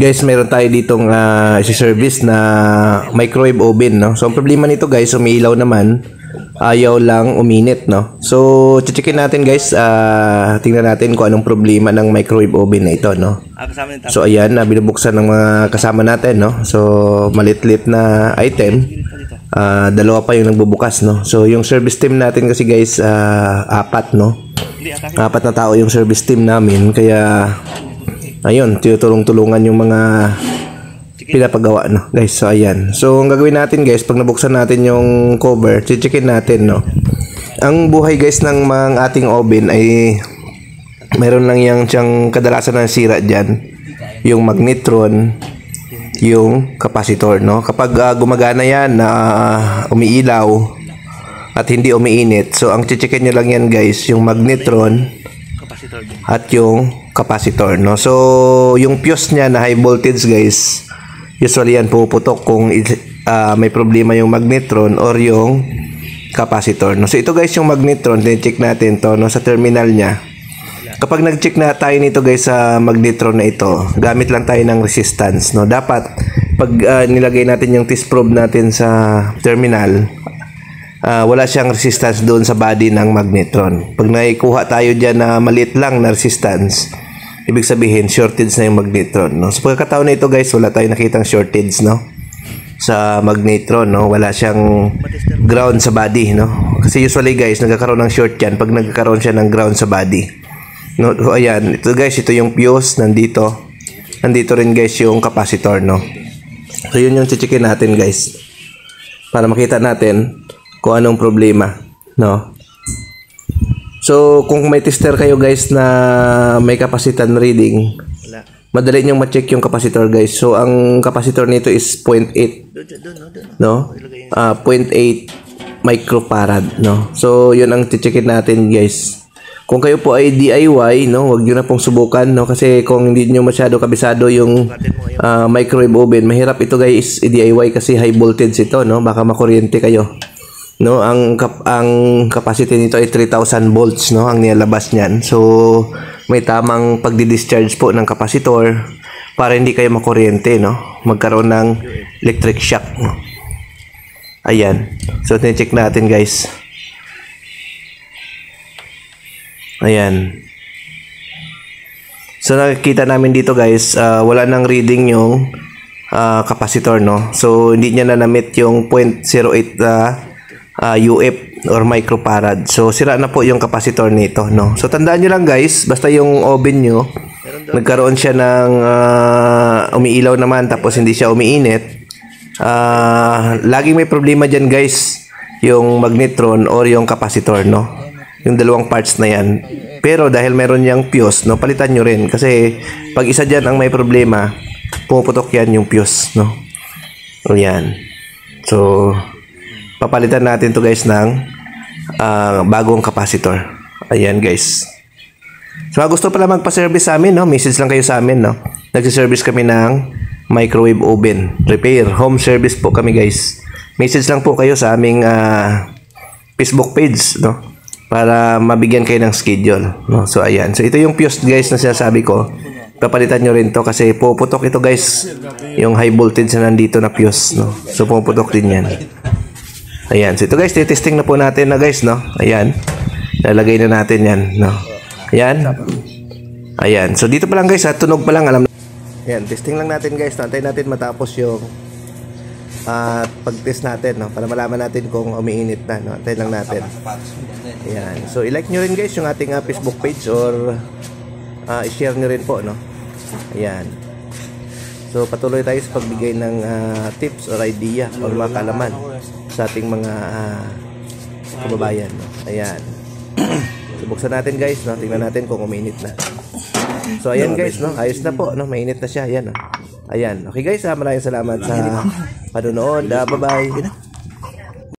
Guys, meron tayo ditong isi-service na microwave oven, no? So, ang problema nito guys, umiilaw naman, ayaw lang uminit, no? So, checkin natin guys, tingnan natin kung anong problema ng microwave oven na ito, no? So, ayan, binubuksan ng mga kasama natin, no? So, malit-lit na item, dalawa pa yung nagbubukas, no? So, yung service team natin kasi guys, apat, no? Apat na tao yung service team namin, kaya ayun, tinutulong-tulungan yung mga pinapagawa, no, guys. So, ayan. So, ang gagawin natin, guys, pag nabuksan natin yung cover, checkin natin, no. Ang buhay, guys, ng mga ating oven ay meron lang yung siyang kadalasan na sira dyan. Yung magnetron, yung capacitor, no. Kapag gumagana yan na umiilaw at hindi umiinit, so, ang checkin nyo lang yan, guys, yung magnetron at yung capacitor, no. So, yung fuse niya na high voltage, guys, usually yan puputok kung may problema yung magnetron or yung capacitor, no. So, ito guys yung magnetron, check natin to, no, sa terminal niya. Kapag nag-check na tayo nito guys sa magnetron na ito, gamit lang tayo ng resistance, no. Dapat pag nilagay natin yung test probe natin sa terminal, wala siyang resistance doon sa body ng magnetron. Pag naikuha tayo dyan na maliit lang na resistance, ibig sabihin shortage na yung magnetron, no. So pagkakataon na ito guys, wala tayong nakitang shortage, no, sa magnetron, no. Wala siyang ground sa body, no. Kasi usually guys, nagkakaroon ng short yan pag nagkakaroon siya ng ground sa body, no. So ayan, ito guys, ito yung fuse, nandito rin guys yung capacitor, no. So yun yung checkin natin guys, para makita natin kung anong problema, no. So, kung may tester kayo guys na may capacitor reading, madali nyo ma-check yung capacitor guys. So, ang capacitor nito is 0.8, no? 0.8 microfarad, no? So, yun ang checkin natin guys. Kung kayo po ay DIY, no, wag nyo na pong subukan, no? Kasi kung hindi nyo masyado kabisado yung microwave oven, mahirap ito guys i-DIY kasi high voltage ito, no? Baka makuryente kayo, no. Ang capacity nito ay 3,000 volts, no, ang nilalabas niyan. So, may tamang pagdi-discharge po ng capacitor para hindi kayo makuryente, no, magkaroon ng electric shock, no. Ayan. So, tine-check natin, guys. Ayan. So, nakikita namin dito, guys, wala nang reading yung capacitor, no. So, hindi niya na-meet yung 0.08 UF or microfarad. So, sira na po yung capacitor nito, no. So, tandaan nyo lang guys, basta yung oven nyo, nagkaroon siya ng umiilaw naman tapos hindi siya umiinit, laging may problema dyan guys, yung magnetron or yung capacitor, no. Yung dalawang parts na yan. Pero dahil meron yung fuse, no, palitan nyo rin. Kasi pag isa dyan ang may problema, pumuputok yan yung fuse, no. Ayan. So, papalitan natin to guys ng bagong capacitor. Ayan guys. So gusto pala magpa-service sa amin, no, message lang kayo sa amin, no. Nagsi-service kami ng microwave oven repair, home service po kami guys. Message lang po kayo sa aming Facebook page, no, para mabigyan kayo ng schedule, no. So ayan. So ito yung fuse guys na sinasabi ko. Papalitan nyo rin to kasi puputok ito guys, yung high voltage na nandito na fuse, no. So puputok din yan. Ayan. So, ito guys, testing na po natin na guys, no. Ayan. Lalagay na natin yan, no. Ayan. Ayan. So, dito pa lang guys, tunog pa lang, alam na. Ayan. Testing lang natin guys. Antayin natin matapos yung pag-test natin, no. Para malaman natin kung umiinit na, no. Antayin lang natin. Ayan. So, i-like nyo rin guys yung ating Facebook page or i-share nyo rin po, no. Ayan. So, patuloy tayo sa pagbigay ng tips or idea or mga kaalaman sa ating mga kababayan, no? Ayan. So, buksan natin guys, no? Tingnan natin kung uminit na. So, ayan guys, no? Ayos na po, no? Mainit na siya. Ayan, no? Ayan. Okay guys, maraming salamat sa panonood. Bye-bye.